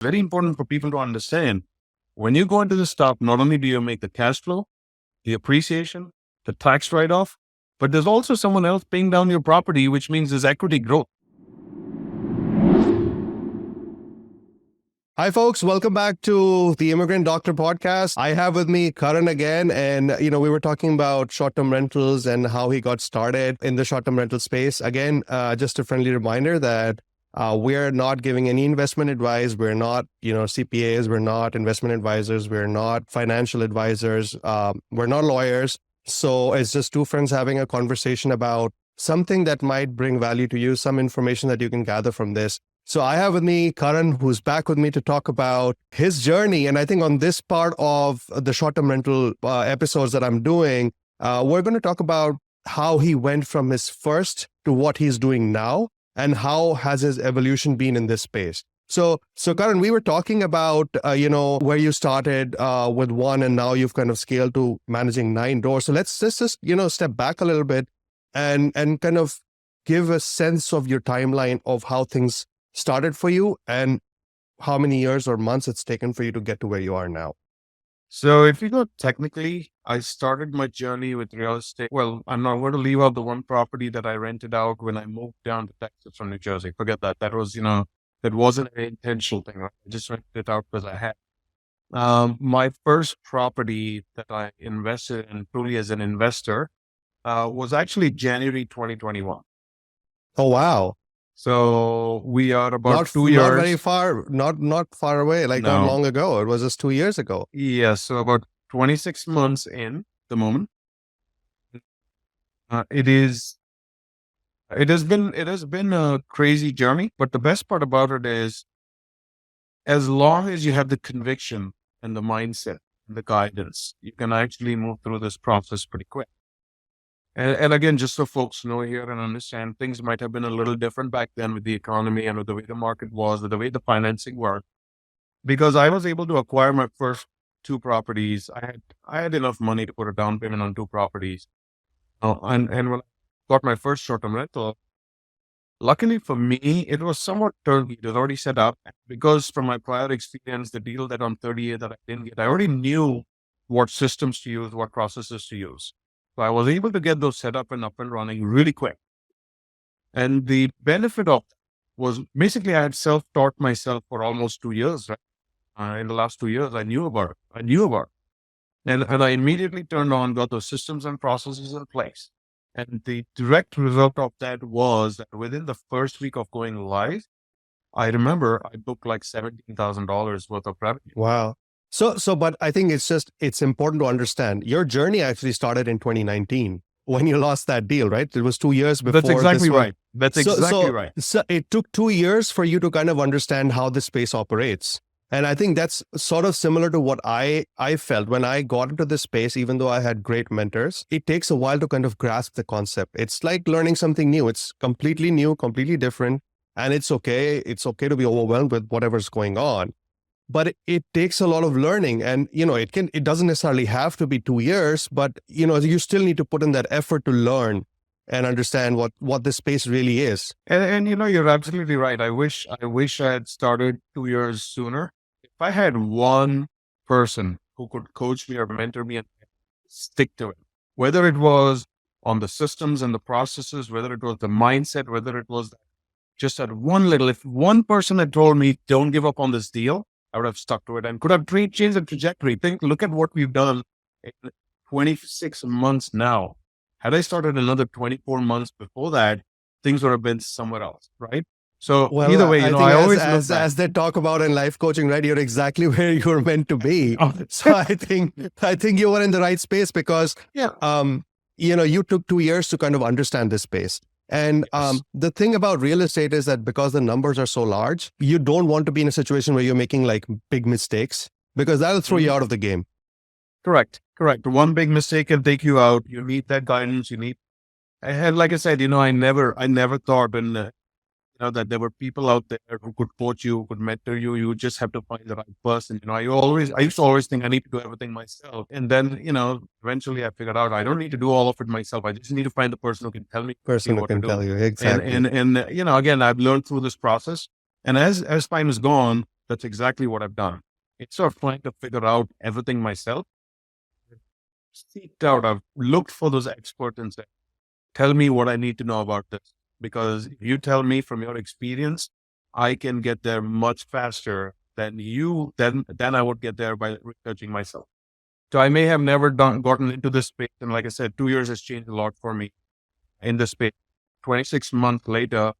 Very important for people to understand. When you go into the stock, not only do you make the cash flow, the appreciation, the tax write-off, but there's also someone else paying down your property, which means there's equity growth. Hi, folks. Welcome back to the Immigrant Doctor podcast. I have with me Karan again. And, we were talking about short-term rentals and how he got started in the short-term rental space. Again, just a friendly reminder that we're not giving any investment advice. We're not, CPAs. We're not investment advisors. We're not financial advisors. We're not lawyers. So it's just two friends having a conversation about something that might bring value to you, some information that you can gather from this. So I have with me Karan, who's back with me to talk about his journey. And I think on this part of the short-term rental episodes that I'm doing, we're going to talk about how he went from his first to what he's doing now, and how has his evolution been in this space. So Karan, we were talking about, where you started with one, and now you've kind of scaled to managing 9 doors. So let's just step back a little bit and kind of give a sense of your timeline of how things started for you and how many years or months it's taken for you to get to where you are now. So if you go technically, I started my journey with real estate. Well, I'm not going to leave out the one property that I rented out when I moved down to Texas from New Jersey. Forget that. That was, that wasn't an intentional thing. Right? I just rented it out because I had. My first property that I invested in truly as an investor was actually January 2021. Oh, wow. So we are about 2 years. Not very far, not far away, not long ago. It was just 2 years ago. Yeah. So about 26 months in the moment. It has been a crazy journey, but the best part about it is, as long as you have the conviction and the mindset and the guidance, you can actually move through this process pretty quick. And again, just so folks know here and understand, things might have been a little different back then with the economy and with the way the market was, with the way the financing worked. Because I was able to acquire my first 2 properties. I had enough money to put a down payment on 2 properties. And when I got my first short-term rental, luckily for me, it was somewhat turnkey. It was already set up, because from my prior experience, the deal that on 38 that I didn't get, I already knew what systems to use, what processes to use. So I was able to get those set up and running really quick. And the benefit of that was basically I had self-taught myself for almost 2 years, right? In the last 2 years, I knew about it. And I immediately turned on, got those systems and processes in place. And the direct result of that was that within the first week of going live, I remember I booked like $17,000 worth of revenue. Wow. But I think it's important to understand your journey actually started in 2019 when you lost that deal, right? It was 2 years before. That's exactly right. Right. So it took 2 years for you to kind of understand how this space operates. And I think that's sort of similar to what I felt when I got into this space. Even though I had great mentors, it takes a while to kind of grasp the concept. It's like learning something new. It's completely new, completely different. And it's okay. It's okay to be overwhelmed with whatever's going on. But it takes a lot of learning, and it doesn't necessarily have to be 2 years, but you still need to put in that effort to learn and understand what this space really is. And you're absolutely right. I wish I had started 2 years sooner. If I had one person who could coach me or mentor me and stick to it, whether it was on the systems and the processes, whether it was the mindset, whether it was just that if one person had told me, don't give up on this deal, I would have stuck to it and could have changed the trajectory. Look at what we've done in 26 months now. Had I started another 24 months before that, things would have been somewhere else, right? So either way, I always as they talk about in life coaching, right? You're exactly where you're meant to be. So I think you were in the right space because, you took 2 years to kind of understand this space. And the thing about real estate is that because the numbers are so large, you don't want to be in a situation where you're making like big mistakes, because that'll throw you out of the game. Correct. One big mistake can take you out. You need that guidance. And like I said, I never thought that there were people out there who could coach you, could mentor you. You just have to find the right person. I used to always think I need to do everything myself. And then, eventually I figured out I don't need to do all of it myself. I just need to find the person who can tell me. Tell you exactly. And again, I've learned through this process. And as time has gone, That's exactly what I've done. Instead of trying to figure out everything myself, seeked out, I've looked for those experts and said, tell me what I need to know about this. Because if you tell me from your experience, I can get there much faster than you, then I would get there by researching myself. So I may have never gotten into this space. And like I said, 2 years has changed a lot for me in this space. 26 months later,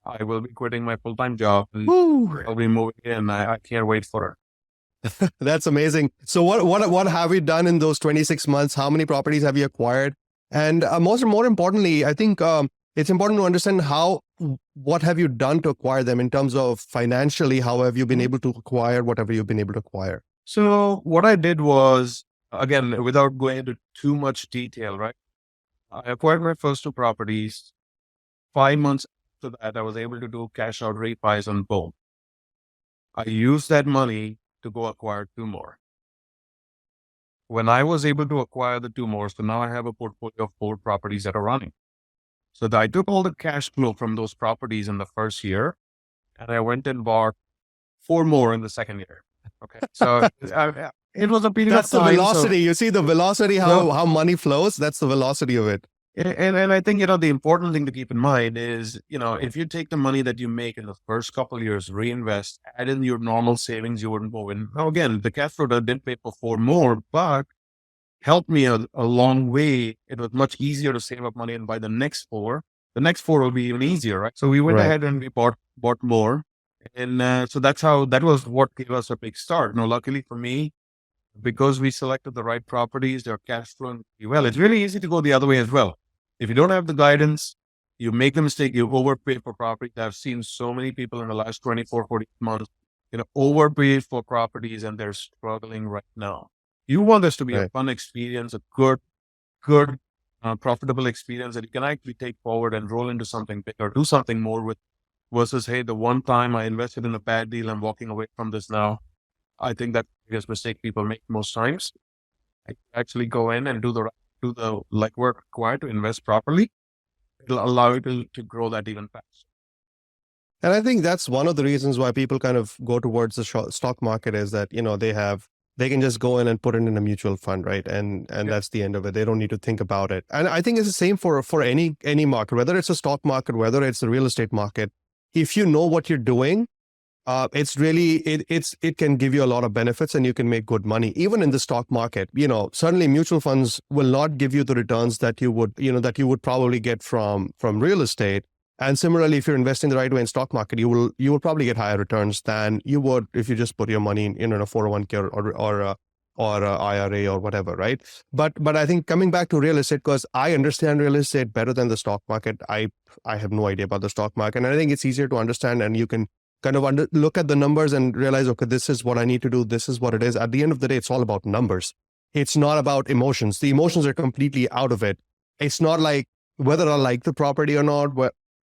I will be quitting my full-time job and Woo! I'll be moving in. I can't wait for it. That's amazing. So what have you done in those 26 months? How many properties have you acquired? And more importantly, I think it's important to understand what have you done to acquire them in terms of financially, how have you been able to acquire whatever you've been able to acquire? So what I did was, again, without going into too much detail, right? I acquired my first two properties. 5 months after that, I was able to do cash out refis on both. I used that money to go acquire two more. When I was able to acquire the two more, so now I have a portfolio of 4 properties that are running. So I took all the cash flow from those properties in the first year, and I went and bought 4 more in the second year. Okay, so it was a period That's of time. the velocity. You see the velocity, So, how money flows. That's the velocity of it. and I think, the important thing to keep in mind is, if you take the money that you make in the first couple of years, reinvest, add in your normal savings, you wouldn't move in. Now, again, the cash flow didn't pay for 4 more, but helped me a long way. It was much easier to save up money and buy the next 4. The next 4 will be even easier, right? So we went Right. ahead and we bought more. And so that was what gave us a big start. Now, luckily for me, because we selected the right properties, they're cash flowing well. It's really easy to go the other way as well. If you don't have the guidance, you make the mistake, you overpay for properties. I've seen so many people in the last 24, 40 months, overpay for properties and they're struggling right now. You want this to be a Right. fun experience, a good, profitable experience that you can actually take forward and roll into something big or do something more with versus, hey, the one time I invested in a bad deal, I'm walking away from this now. I think that's the biggest mistake people make most times. Actually go in and do the legwork required to invest properly. It'll allow you to grow that even faster. And I think that's one of the reasons why people kind of go towards the stock market is that, they can just go in and put it in a mutual fund, right? And Yeah. that's the end of it. They don't need to think about it. And I think it's the same for any market, whether it's a stock market, whether it's the real estate market. If you know what you're doing, it's really it can give you a lot of benefits and you can make good money even in the stock market. Certainly mutual funds will not give you the returns that you would probably get from real estate. And similarly, if you're investing the right way in stock market, you will probably get higher returns than you would if you just put your money in a 401k or a IRA or whatever, right? But I think coming back to real estate, because I understand real estate better than the stock market. I have no idea about the stock market, and I think it's easier to understand, and you can kind of look at the numbers and realize, okay, this is what I need to do. This is what it is. At the end of the day, it's all about numbers. It's not about emotions. The emotions are completely out of it. It's not like whether I like the property or not.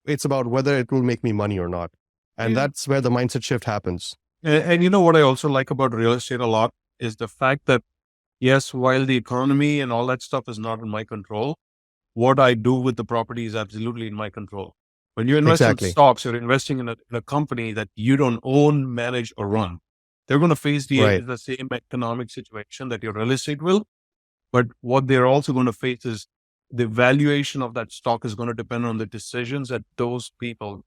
It's about whether it will make me money or not. And Yeah. that's where the mindset shift happens. And you know what I also like about real estate a lot is the fact that, yes, while the economy and all that stuff is not in my control, what I do with the property is absolutely in my control. When you invest in Exactly. stocks, you're investing in a company that you don't own, manage, or run. They're going to face Right. the same economic situation that your real estate will. But what they're also going to face is the valuation of that stock is going to depend on the decisions that those people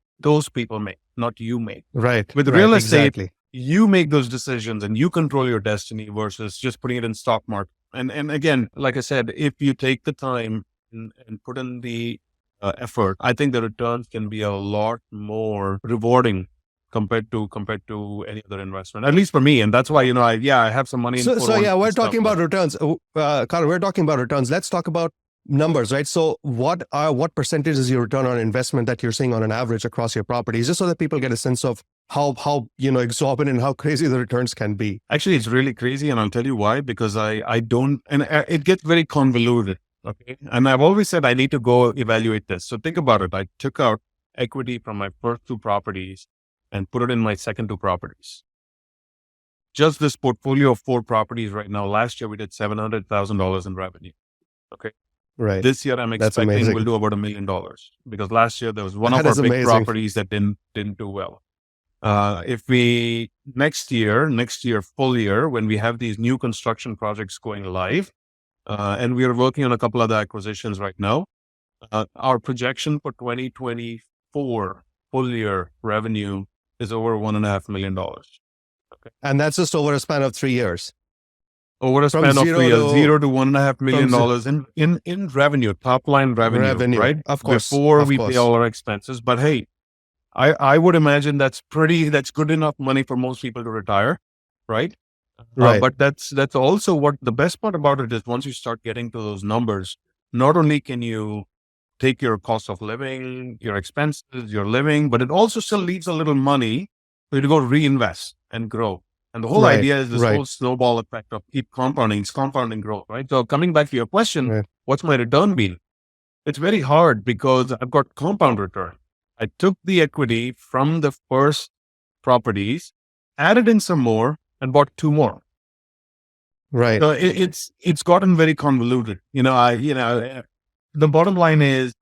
make, not you make. Right. With Right. real estate, Exactly. you make those decisions and you control your destiny versus just putting it in stock market. And again, like I said, if you take the time and put in the effort, I think the returns can be a lot more rewarding compared to any other investment, at least for me. And that's why, I have some money in So 401 yeah, we're and stuff, talking about but returns. Karan, we're talking about returns. Let's talk about numbers, right? So what percentage is your return on investment that you're seeing on an average across your properties, just so that people get a sense of how exorbitant, how crazy the returns can be. actually it's really crazy. And I'll tell you why, because I don't, and it gets very convoluted. Okay. And I've always said I need to go evaluate this. So think about it. I took out equity from my first 2 properties and put it in my second 2 properties. Just this portfolio of 4 properties right now. Last year we did $700,000 in revenue. Okay. Right. This year I'm That's expecting amazing. we'll do about $1 million because last year there was one That of our is big amazing. properties that didn't do well. If we next year, full year, when we have these new construction projects going live, and we are working on a couple other acquisitions right now, our projection for 2024 full year revenue is over $1.5 million. Okay. And that's just over a span of 3 years. Over a From span of 3 years, zero $0 to $1.5 million in revenue, top line revenue, right? Of course. Before Of we course. pay all our expenses. But hey, I would imagine that's good enough money for most people to retire, right? Right. But that's also what the best part about it is. Once you start getting to those numbers, not only can you take your cost of living, your expenses, your living, but it also still leaves a little money for you to go reinvest and grow. And the whole Right. idea is this Right. whole snowball effect of keep compounding, it's compounding growth, right? So coming back to your question, Right. what's my return been? It's very hard because I've got compound return. I took the equity from the first properties, added in some more, and bought 2 more. Right. So it's gotten very convoluted. The bottom line is,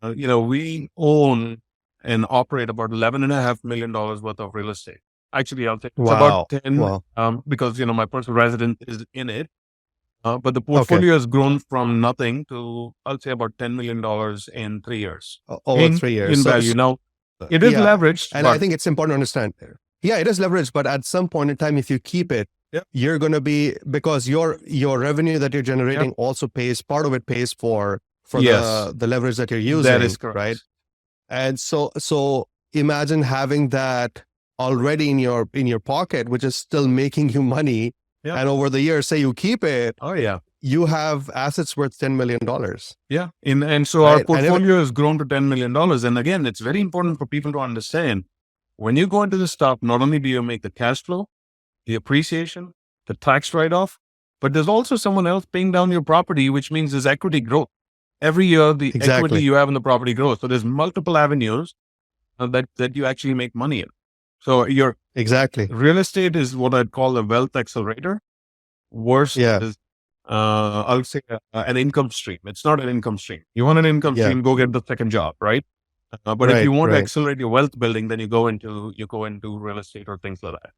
we own and operate about $11.5 million worth of real estate. Actually, I'll say it's about Wow. 10, Wow. because, my personal residence is in it. But the Okay. portfolio has grown from nothing to, I'll say, about $10 million in 3 years Over 3 years. in value. Now, it is yeah. leveraged, And but I think it's important to understand. Yeah, it is leveraged, but at some point in time, if you keep it, Yep. you're going to be, because your revenue that you're generating also pays, part of it pays for Yes. the leverage that you're using. That is correct. Right. And so imagine having that already in your pocket, which is still making you money. Yep. And over the years, say you keep it, Oh, yeah. you have assets worth $10 million. Yeah. And so our Right. And portfolio has grown to $10 million. And again, it's very important for people to understand, when you go into the stock, not only do you make the cash flow, the appreciation, the tax write-off, but there's also someone else paying down your property, which means there's equity growth. Every year, the equity you have in the property grows. So there's multiple avenues that you actually make money in. So your real estate is what I'd call a wealth accelerator versus, I'll say, an income stream. It's not an income stream. You want an income stream, go get the second job, right? But if you want to accelerate your wealth building, then you go into real estate or things like that.